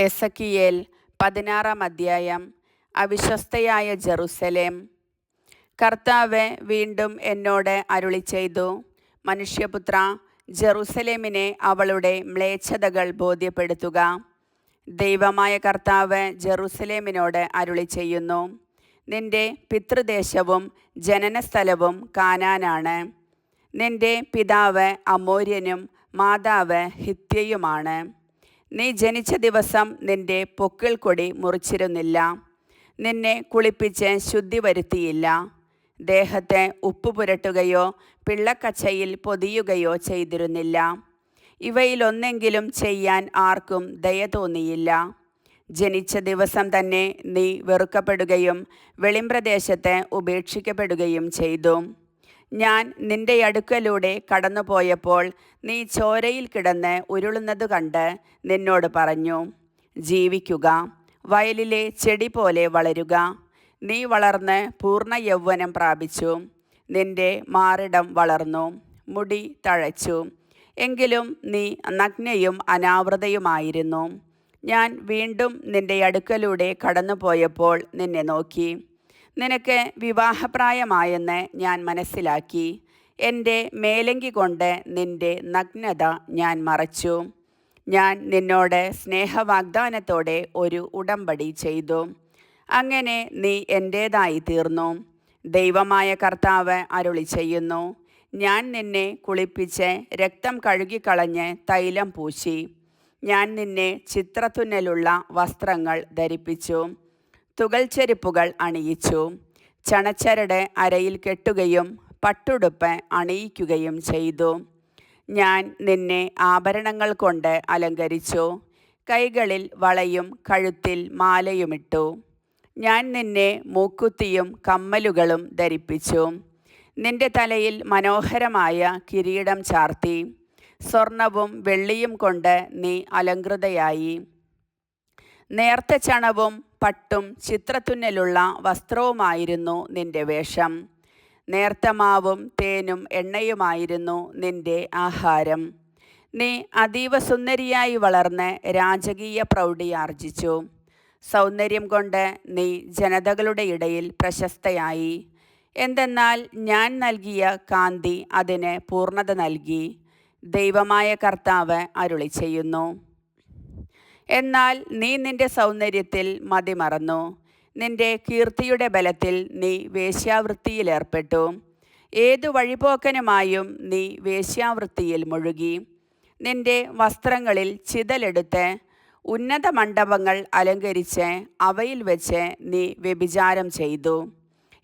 Ezekiel 16 അധ്യായം. അവിശ്വസ്തയായ Jerusalem. കർത്താവ് വീണ്ടും എന്നോട് അരുളിച്ചെയ്തു, മനുഷ്യപുത്ര, ജെറുസലേമിനെ അവളുടെ മ്ലേച്ഛതകൾ ബോധ്യപ്പെടുത്തുക. ദൈവമായ കർത്താവ് ജെറുസലേമിനോട് അരുളിച്ചെയ്യുന്നു, നിന്റെ പിതൃദേശവും ജനനസ്ഥലവും കാനാനാണ്. നിന്റെ പിതാവ് അമോര്യനും മാതാവ് ഹിത്യയുമാണ്. നീ ജനിച്ച ദിവസം നിന്റെ പൊക്കിൾ കൊടി മുറിച്ചിരുന്നില്ല. നിന്നെ കുളിപ്പിച്ച് ശുദ്ധി വരുത്തിയില്ല. ദേഹത്തെ ഉപ്പ് പുരട്ടുകയോ പിള്ളക്കച്ചയിൽ പൊതിയുകയോ ചെയ്തിരുന്നില്ല. ഇവയിലൊന്നെങ്കിലും ചെയ്യാൻ ആർക്കും ദയ തോന്നിയില്ല. ജനിച്ച ദിവസം തന്നെ നീ വെറുക്കപ്പെടുകയും വെളിമ്പ്രദേശത്ത് ഉപേക്ഷിക്കപ്പെടുകയും ചെയ്തു. ഞാൻ നിന്റെ അടുക്കലൂടെ കടന്നുപോയപ്പോൾ നീ ചോരയിൽ കിടന്ന് ഉരുളുന്നത് കണ്ട് നിന്നോട് പറഞ്ഞു, ജീവിക്കുക, വയലിലെ ചെടി പോലെ വളരുക. നീ വളർന്ന് പൂർണ്ണ യൗവനം പ്രാപിച്ചു. നിന്റെ മാറിടം വളർന്നു, മുടി തഴച്ചു. എങ്കിലും നീ നഗ്നയും അനാവൃതയുമായിരുന്നു. ഞാൻ വീണ്ടും നിന്റെ അടുക്കലൂടെ കടന്നുപോയപ്പോൾ നിന്നെ നോക്കി. നിനക്ക് വിവാഹപ്രായമായെന്ന് ഞാൻ മനസ്സിലാക്കി. എൻ്റെ മേലങ്കി കൊണ്ട് നിന്റെ നഗ്നത ഞാൻ മറച്ചു. ഞാൻ നിന്നോട് സ്നേഹവാഗ്ദാനത്തോടെ ഒരു ഉടമ്പടി ചെയ്തു. അങ്ങനെ നീ എൻ്റേതായി തീർന്നു. ദൈവമായ കർത്താവ് അരുളിച്ചെയ്യുന്നു, ഞാൻ നിന്നെ കുളിപ്പിച്ച് രക്തം കഴുകിക്കളഞ്ഞ് തൈലം പൂശി. ഞാൻ നിന്നെ ചിത്രത്തുന്നലുള്ള വസ്ത്രങ്ങൾ ധരിപ്പിച്ചു, തുകൽച്ചെരിപ്പുകൾ അണിയിച്ചു. ചണച്ചരട് അരയിൽ കെട്ടുകയും പട്ടുടുപ്പ് അണിയിക്കുകയും ചെയ്തു. ഞാൻ നിന്നെ ആഭരണങ്ങൾ കൊണ്ട് അലങ്കരിച്ചു. കൈകളിൽ വളയും കഴുത്തിൽ മാലയുമിട്ടു. ഞാൻ നിന്നെ മൂക്കുത്തിയും കമ്മലുകളും ധരിപ്പിച്ചു. നിന്റെ തലയിൽ മനോഹരമായ കിരീടം ചാർത്തി. സ്വർണവും വെള്ളിയും കൊണ്ട് നീ അലങ്കൃതയായി. നേർത്ത ചണവും പട്ടും ചിത്രത്തുന്നലുള്ള വസ്ത്രവുമായിരുന്നു നിന്റെ വേഷം. നേർത്ത മാവും തേനും എണ്ണയുമായിരുന്നു നിന്റെ ആഹാരം. നീ അതീവ സുന്ദരിയായി വളർന്ന് രാജകീയ പ്രൗഢി ആർജിച്ചു. സൗന്ദര്യം കൊണ്ട് നീ ജനതകളുടെ ഇടയിൽ പ്രശസ്തയായി. എന്തെന്നാൽ ഞാൻ നൽകിയ കാന്തി അതിന് പൂർണ്ണത നൽകി. ദൈവമായ കർത്താവ് അരുളിച്ചെയ്യുന്നു. എന്നാൽ നീ നിന്റെ സൗന്ദര്യത്തിൽ മതിമറന്നു. നിന്റെ കീർത്തിയുടെ ബലത്തിൽ നീ വേശ്യാവൃത്തിയിലേർപ്പെട്ടു. ഏതു വഴിപോക്കനുമായും നീ വേശ്യാവൃത്തിയിൽ മുഴുകി. നിന്റെ വസ്ത്രങ്ങളിൽ ചിതലെടുത്ത് ഉന്നത മണ്ഡപങ്ങൾ അലങ്കരിച്ച് അവയിൽ വെച്ച് നീ വ്യഭിചാരം ചെയ്തു.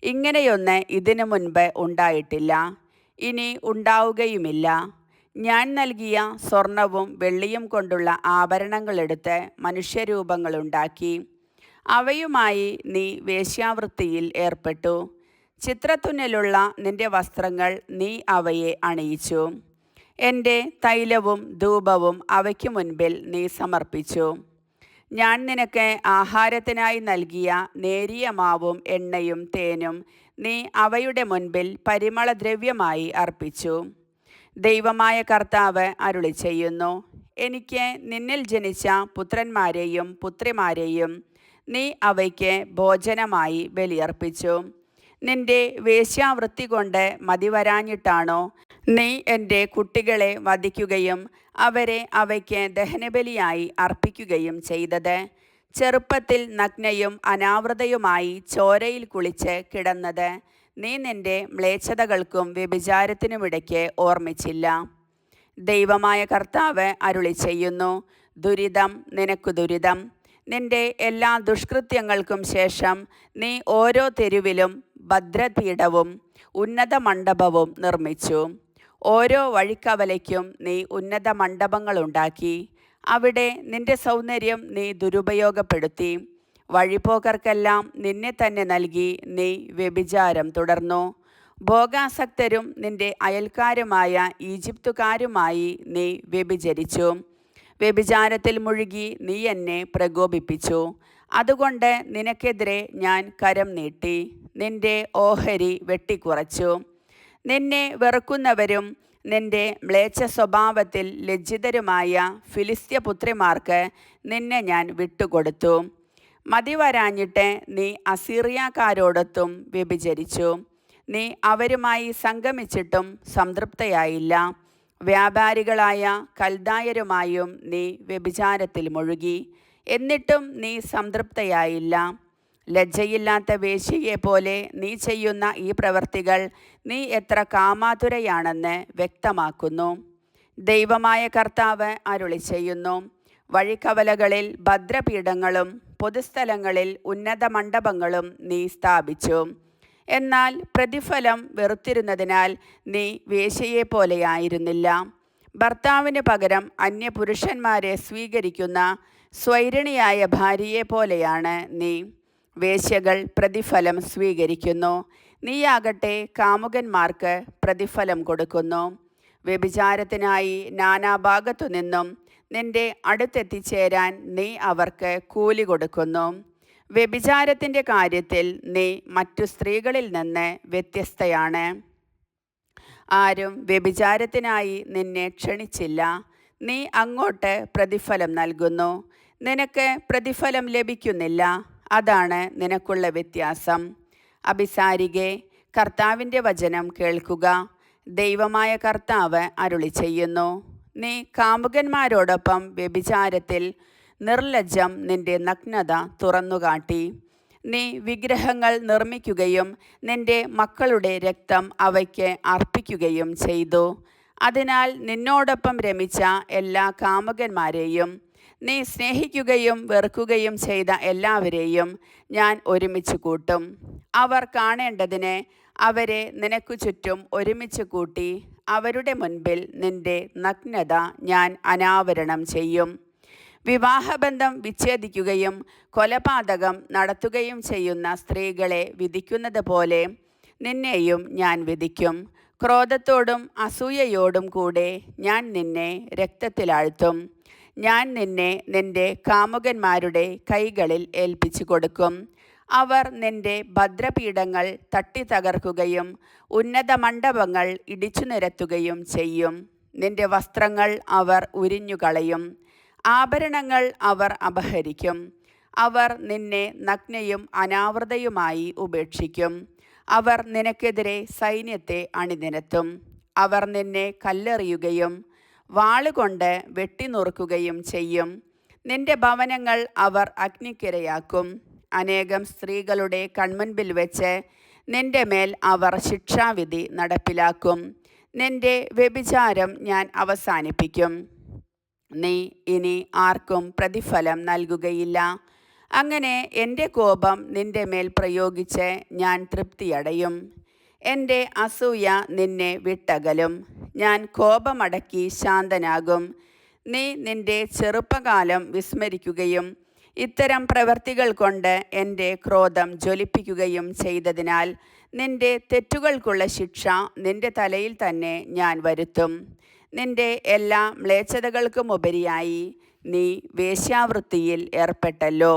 ഇങ്ങനെയൊന്ന് ഇതിനു മുൻപ് ഉണ്ടായിട്ടില്ല, ഇനി ഉണ്ടാവുകയുമില്ല. ഞാൻ നൽകിയ സ്വർണവും വെള്ളിയും കൊണ്ടുള്ള ആഭരണങ്ങളെടുത്ത് മനുഷ്യരൂപങ്ങളുണ്ടാക്കി. അവയുമായി നീ വേശ്യാവൃത്തിയിൽ ഏർപ്പെട്ടു. ചിത്രത്തുന്നലുള്ള നിന്റെ വസ്ത്രങ്ങൾ നീ അവയെ അണിയിച്ചു. എൻ്റെ തൈലവും ധൂപവും അവയ്ക്ക് മുൻപിൽ നീ സമർപ്പിച്ചു. ഞാൻ നിനക്ക് ആഹാരത്തിനായി നൽകിയ നേരിയ മാവും എണ്ണയും തേനും നീ അവയുടെ മുൻപിൽ പരിമളദ്രവ്യമായി അർപ്പിച്ചു. ദൈവമായ കർത്താവ് അരുളിച്ചെയ്യുന്നു, എനിക്ക് നിന്നിൽ ജനിച്ച പുത്രന്മാരെയും പുത്രിമാരെയും നീ അവയ്ക്ക് ഭോജനമായി ബലിയർപ്പിച്ചു. നിന്റെ വേശ്യാവൃത്തി കൊണ്ട് മതിവരാഞ്ഞിട്ടാണോ നീ എൻ്റെ കുട്ടികളെ വധിക്കുകയും അവരെ അവയ്ക്ക് ദഹനബലിയായി അർപ്പിക്കുകയും ചെയ്തത്? ചെറുപ്പത്തിൽ നഗ്നയും അനാവൃതയുമായി ചോരയിൽ കുളിച്ച് കിടന്നത് നീ നിന്റെ മ്ലേച്ഛതകൾക്കും വ്യഭിചാരത്തിനുമിടയ്ക്ക് ഓർമ്മിച്ചില്ല. ദൈവമായ കർത്താവ് അരുളിച്ചെയ്യുന്നു, ദുരിതം, നിനക്കു ദുരിതം. നിന്റെ എല്ലാ ദുഷ്കൃത്യങ്ങൾക്കും ശേഷം നീ ഓരോ തെരുവിലും ഭദ്രപീഠവും ഉന്നത മണ്ഡപവും നിർമ്മിച്ചു. ഓരോ വഴിക്കവലയ്ക്കും നീ ഉന്നത മണ്ഡപങ്ങളുണ്ടാക്കി. അവിടെ നിന്റെ സൗന്ദര്യം നീ ദുരുപയോഗപ്പെടുത്തി. വഴിപോക്കർക്കെല്ലാം നിന്നെ തന്നെ നൽകി നീ വ്യഭിചാരം തുടർന്നു. ഭോഗാസക്തരും നിന്റെ അയൽക്കാരുമായ ഈജിപ്തുകാരുമായി നീ വ്യഭിചരിച്ചു. വ്യഭിചാരത്തിൽ മുഴുകി നീ എന്നെ പ്രകോപിപ്പിച്ചു. അതുകൊണ്ട് നിനക്കെതിരെ ഞാൻ കരം നീട്ടി, നിന്റെ ഓഹരി വെട്ടിക്കുറച്ചു. നിന്നെ വെറുക്കുന്നവരും നിന്റെ മ്ലേച്ഛ സ്വഭാവത്തിൽ ലജ്ജിതരുമായ ഫിലിസ്ത്യപുത്രിമാർക്ക് നിന്നെ ഞാൻ വിട്ടുകൊടുത്തു. മതിവരാഞ്ഞിട്ട് നീ അസീറിയാക്കാരോടൊത്തും വ്യഭിചരിച്ചു. നീ അവരുമായി സംഗമിച്ചിട്ടും സംതൃപ്തയായില്ല. വ്യാപാരികളായ കൽദായരുമായും നീ വ്യഭിചാരത്തിൽ മുഴുകി. എന്നിട്ടും നീ സംതൃപ്തയായില്ല. ലജ്ജയില്ലാത്ത വേശ്യയെപ്പോലെ നീ ചെയ്യുന്ന ഈ പ്രവൃത്തികൾ നീ എത്ര കാമാതുരയാണെന്ന് വ്യക്തമാക്കുന്നു. ദൈവമായ കർത്താവ് അരുളിച്ചെയ്യുന്നു: വഴിക്കവലകളിൽ ഭദ്രപീഠങ്ങളും പൊതുസ്ഥലങ്ങളിൽ ഉന്നത മണ്ഡപങ്ങളും നീ സ്ഥാപിച്ചു. എന്നാൽ പ്രതിഫലം വെറുത്തിരുന്നതിനാൽ നീ വേശ്യയെപ്പോലെയായിരുന്നില്ല. ഭർത്താവിന് പകരം അന്യപുരുഷന്മാരെ സ്വീകരിക്കുന്ന സ്വൈരിണിയായ ഭാര്യയെപ്പോലെയാണ് നീ. വേശ്യകൾ പ്രതിഫലം സ്വീകരിക്കുന്നു, നീയാകട്ടെ കാമുകന്മാർക്ക് പ്രതിഫലം കൊടുക്കുന്നു. വ്യഭിചാരത്തിനായി നാനാഭാഗത്തു നിന്നും നിന്റെ അടുത്തെത്തിച്ചേരാൻ നീ അവർക്ക് കൂലി കൊടുക്കുന്നു. വ്യഭിചാരത്തിൻ്റെ കാര്യത്തിൽ നീ മറ്റു സ്ത്രീകളിൽ നിന്ന് വ്യത്യസ്തയാണ്. ആരും വ്യഭിചാരത്തിനായി നിന്നെ ക്ഷണിച്ചില്ല. നീ അങ്ങോട്ട് പ്രതിഫലം നൽകുന്നു, നിനക്ക് പ്രതിഫലം ലഭിക്കുന്നില്ല. അതാണ് നിനക്കുള്ള വ്യത്യാസം. അഭിസാരികേ, കർത്താവിൻ്റെ വചനം കേൾക്കുക. ദൈവമായ കർത്താവ് അരുളിച്ചെയ്യുന്നു: നീ കാമുകന്മാരോടൊപ്പം വ്യഭിചാരത്തിൽ നിർലജ്ജം നിന്റെ നഗ്നത തുറന്നുകാട്ടി. നീ വിഗ്രഹങ്ങൾ നിർമ്മിക്കുകയും നിന്റെ മക്കളുടെ രക്തം അവയ്ക്ക് അർപ്പിക്കുകയും ചെയ്തു. അതിനാൽ നിന്നോടൊപ്പം രമിച്ച എല്ലാ കാമുകന്മാരെയും, നീ സ്നേഹിക്കുകയും വെറുക്കുകയും ചെയ്ത എല്ലാവരെയും ഞാൻ ഒരുമിച്ച് കൂട്ടും. അവർ കാണേണ്ടതിന് അവരെ നിനക്കു ചുറ്റും ഒരുമിച്ച് കൂട്ടി അവരുടെ മുൻപിൽ നിന്റെ നഗ്നത ഞാൻ അനാവരണം ചെയ്യും. വിവാഹബന്ധം വിച്ഛേദിക്കുകയും കൊലപാതകം നടത്തുകയും ചെയ്യുന്ന സ്ത്രീകളെ വിധിക്കുന്നത് പോലെ നിന്നെയും ഞാൻ വിധിക്കും. ക്രോധത്തോടും അസൂയയോടും കൂടെ ഞാൻ നിന്നെ രക്തത്തിലാഴ്ത്തും. ഞാൻ നിന്നെ നിന്റെ കാമുകന്മാരുടെ കൈകളിൽ ഏൽപ്പിച്ചു കൊടുക്കും. അവർ നിന്റെ ഭദ്രപീഠങ്ങൾ തട്ടിത്തകർക്കുകയും ഉന്നത മണ്ഡപങ്ങൾ ഇടിച്ചു നിരത്തുകയും ചെയ്യും. നിന്റെ വസ്ത്രങ്ങൾ അവർ ഉരിഞ്ഞുകളയും, ആഭരണങ്ങൾ അവർ അപഹരിക്കും. അവർ നിന്നെ നഗ്നയും അനാവൃതയുമായി ഉപേക്ഷിക്കും. അവർ നിനക്കെതിരെ സൈന്യത്തെ അണിനിരത്തും. അവർ നിന്നെ കല്ലെറിയുകയും വാളുകൊണ്ട് വെട്ടിനുറുക്കുകയും ചെയ്യും. നിന്റെ ഭവനങ്ങൾ അവർ അഗ്നിക്കിരയാക്കും. അനേകം സ്ത്രീകളുടെ കൺമുൻപിൽ വെച്ച് നിന്റെ മേൽ അവർ ശിക്ഷാവിധി നടപ്പിലാക്കും. നിന്റെ വ്യഭിചാരം ഞാൻ അവസാനിപ്പിക്കും. നീ ഇനി ആർക്കും പ്രതിഫലം നൽകുകയില്ല. അങ്ങനെ എൻ്റെ കോപം നിന്റെ മേൽ പ്രയോഗിച്ച് ഞാൻ തൃപ്തിയടയും. എൻ്റെ അസൂയ നിന്നെ വിട്ടകലും. ഞാൻ കോപമടക്കി ശാന്തനാകും. നീ നിന്റെ ചെറുപ്പകാലം വിസ്മരിക്കുകയും ഇത്തരം പ്രവൃത്തികൾ കൊണ്ട് എൻ്റെ ക്രോധം ജ്വലിപ്പിക്കുകയും ചെയ്തതിനാൽ നിന്റെ തെറ്റുകൾക്കുള്ള ശിക്ഷ നിന്റെ തലയിൽ തന്നെ ഞാൻ വരുത്തും. നിന്റെ എല്ലാ മ്ലേച്ഛതകൾക്കുമുപരിയായി നീ വേശ്യാവൃത്തിയിൽ ഏർപ്പെട്ടല്ലോ.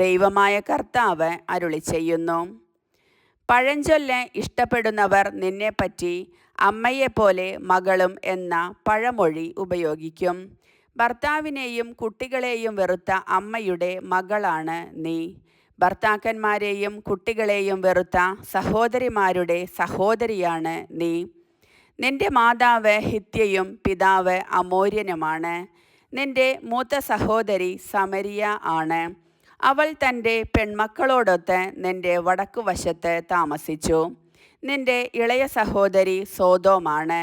ദൈവമായ കർത്താവ് അരുളിച്ചെയ്യുന്നു: പഴഞ്ചൊല്ല് ഇഷ്ടപ്പെടുന്നവർ നിന്നെപ്പറ്റി അമ്മയെപ്പോലെ മകളും എന്ന പഴമൊഴി ഉപയോഗിക്കും. ഭർത്താവിനെയും കുട്ടികളെയും വെറുത്ത അമ്മയുടെ മകളാണ് നീ. ഭർത്താക്കന്മാരെയും കുട്ടികളെയും വെറുത്ത സഹോദരിമാരുടെ സഹോദരിയാണ് നീ. നിന്റെ മാതാവ് ഹിത്യയും പിതാവ് അമോര്യനുമാണ്. നിന്റെ മൂത്ത സഹോദരി സമരിയ ആണ്. അവൾ തൻ്റെ പെൺമക്കളോടൊത്ത് നിന്റെ വടക്കുവശത്ത് താമസിച്ചു. നിന്റെ ഇളയ സഹോദരി സോദോമാണ്.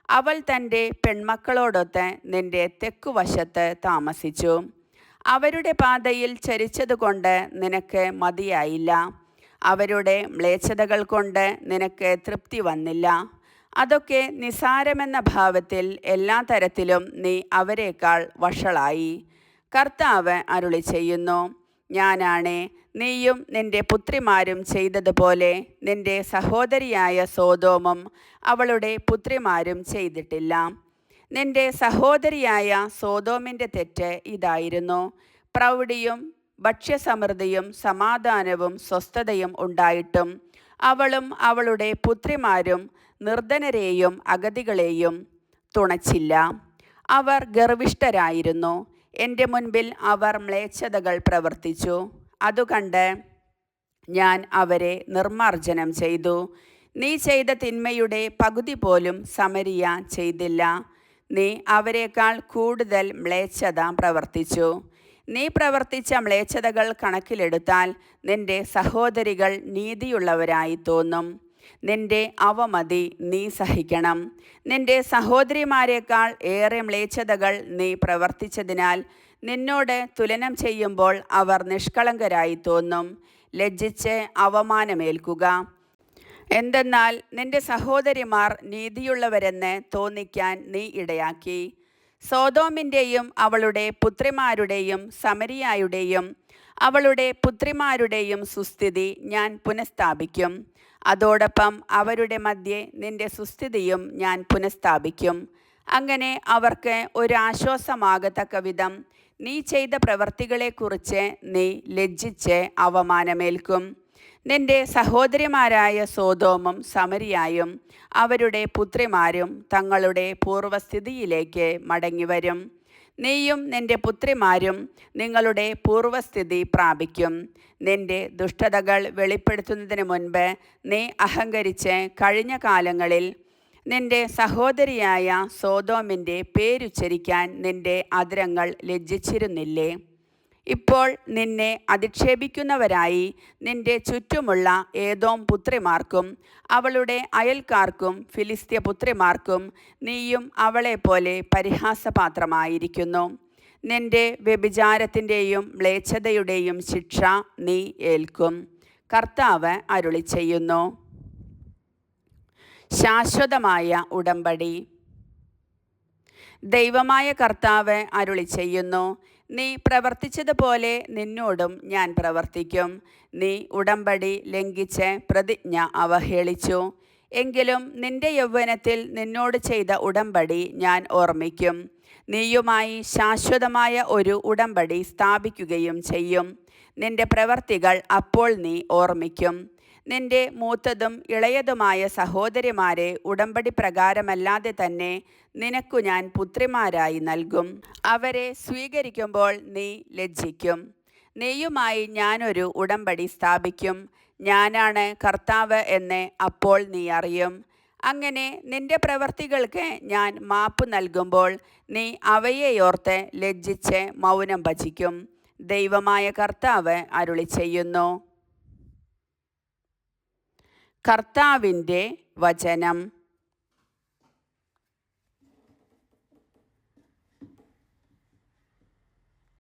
അവൾ തൻ്റെ പെൺമക്കളോടൊത്ത് നിന്റെ തെക്കുവശത്ത് താമസിച്ചു. അവരുടെ പാതയിൽ ചരിച്ചതുകൊണ്ട് നിനക്ക് മതിയായില്ല. അവരുടെ മ്ലേച്ഛതകൾ കൊണ്ട് നിനക്ക് തൃപ്തി വന്നില്ല. അതൊക്കെ നിസാരമെന്ന ഭാവത്തിൽ എല്ലാ തരത്തിലും നീ അവരെക്കാൾ വഷളായി. കർത്താവ് അരുളിച്ചെയ്യുന്നു: ഞാനാണേ നീയും നിന്റെ പുത്രിമാരും ചെയ്തതുപോലെ നിന്റെ സഹോദരിയായ സോദോമും അവളുടെ പുത്രിമാരും ചെയ്തിട്ടില്ല. നിന്റെ സഹോദരിയായ സോദോമിൻ്റെ തെറ്റ് ഇതായിരുന്നു: പ്രൗഢിയും ഭക്ഷ്യസമൃദ്ധിയും സമാധാനവും സ്വസ്ഥതയും ഉണ്ടായിട്ടും അവളും അവളുടെ പുത്രിമാരും നിർധനരെയും അഗതികളെയും തുണച്ചില്ല. അവർ ഗർവിഷ്ഠരായിരുന്നു. എൻ്റെ മുൻപിൽ അവർ മ്ലേച്ഛതകൾ പ്രവർത്തിച്ചു. അതുകണ്ട് ഞാൻ അവരെ നിർമ്മാർജ്ജനം ചെയ്തു. നീ ചെയ്ത തിന്മയുടെ പകുതി പോലും സമരിയ ചെയ്തില്ല. നീ അവരെക്കാൾ കൂടുതൽ മ്ലേച്ഛത പ്രവർത്തിച്ചു. നീ പ്രവർത്തിച്ച മ്ലേച്ഛതകൾ കണക്കിലെടുത്താൽ നിന്റെ സഹോദരികൾ നീതിയുള്ളവരായി തോന്നും. നിന്റെ അവമതി നീ സഹിക്കണം. നിന്റെ സഹോദരിമാരെക്കാൾ ഏറെ മ്ലേച്ഛതകൾ നീ പ്രവർത്തിച്ചതിനാൽ നിന്നോട് തുലനം ചെയ്യുമ്പോൾ അവർ നിഷ്കളങ്കരായി തോന്നും. ലജ്ജിച്ച് അവമാനമേൽക്കുക. എന്തെന്നാൽ നിന്റെ സഹോദരിമാർ നീതിയുള്ളവരെന്ന് തോന്നിക്കാൻ നീ ഇടയാക്കി. സോദോമിൻ്റെയും അവളുടെ പുത്രിമാരുടെയും സമരിയായുടെയും അവളുടെ പുത്രിമാരുടെയും സുസ്ഥിതി ഞാൻ പുനഃസ്ഥാപിക്കും. അതോടൊപ്പം അവരുടെ മധ്യേ നിന്റെ സുസ്ഥിതിയും ഞാൻ പുനഃസ്ഥാപിക്കും. അങ്ങനെ അവർക്ക് ഒരാശ്വാസമാകത്തക്ക വിധം നീ ചെയ്ത പ്രവൃത്തികളെക്കുറിച്ച് നീ ലജ്ജിച്ച് അവമാനമേൽക്കും. നിന്റെ സഹോദരിമാരായ സോദോമും സമരിയായും അവരുടെ പുത്രിമാരും തങ്ങളുടെ പൂർവ്വസ്ഥിതിയിലേക്ക് മടങ്ങിവരും. നീയും നിന്റെ പുത്രിമാരും നിങ്ങളുടെ പൂർവ്വസ്ഥിതി പ്രാപിക്കും. നിന്റെ ദുഷ്ടതകൾ വെളിപ്പെടുത്തുന്നതിന് മുൻപ് നീ അഹങ്കരിച്ച് കഴിഞ്ഞ കാലങ്ങളിൽ നിന്റെ സഹോദരിയായ സോദോമിൻ്റെ പേരുച്ചരിക്കാൻ നിന്റെ അധരങ്ങൾ ലജ്ജിച്ചിരുന്നില്ലേ? ഇപ്പോൾ നിന്നെ അധിക്ഷേപിക്കുന്നവരായി നിന്റെ ചുറ്റുമുള്ള ഏദോം പുത്രിമാർക്കും അവളുടെ അയൽക്കാർക്കും ഫിലിസ്ത്യ പുത്രിമാർക്കും നീയും അവളെപ്പോലെ പരിഹാസപാത്രമായിരിക്കുന്നു. നിന്റെ വ്യഭിചാരത്തിൻ്റെയും മ്ലേച്ഛതയുടെയും ശിക്ഷ നീ ഏൽക്കും. കർത്താവ് അരുളിച്ചെയ്യുന്നു. ശാശ്വതമായ ഉടമ്പടി. ദൈവമായ കർത്താവ് അരുളിച്ചെയ്യുന്നു. നീ പ്രവർത്തിച്ചതുപോലെ നിന്നോടും ഞാൻ പ്രവർത്തിക്കും. നീ ഉടമ്പടി ലംഘിച്ച് പ്രതിജ്ഞ അവഹേളിച്ചു. എങ്കിലും നിന്റെ യൗവനത്തിൽ നിന്നോട് ചെയ്ത ഉടമ്പടി ഞാൻ ഓർമ്മിക്കും. നീയുമായി ശാശ്വതമായ ഒരു ഉടമ്പടി സ്ഥാപിക്കുകയും ചെയ്യും. നിന്റെ പ്രവർത്തികൾ അപ്പോൾ നീ ഓർമ്മിക്കും. നിന്റെ മൂത്തതും ഇളയതുമായ സഹോദരിമാരെ ഉടമ്പടി പ്രകാരമല്ലാതെ തന്നെ നിനക്കു ഞാൻ പുത്രിമാരായി നൽകും. അവരെ സ്വീകരിക്കുമ്പോൾ നീ ലജ്ജിക്കും. നീയുമായി ഞാനൊരു ഉടമ്പടി സ്ഥാപിക്കും. ഞാനാണ് കർത്താവ് എന്ന് അപ്പോൾ നീ അറിയും. അങ്ങനെ നിന്റെ പ്രവൃത്തികൾക്ക് ഞാൻ മാപ്പ് നൽകുമ്പോൾ നീ അവയെയോർത്ത് ലജ്ജിച്ച് മൗനം ഭജിക്കും. ദൈവമായ കർത്താവ് അരുളിച്ചെയ്യുന്നു. കർത്താവിൻ്റെ വചനം.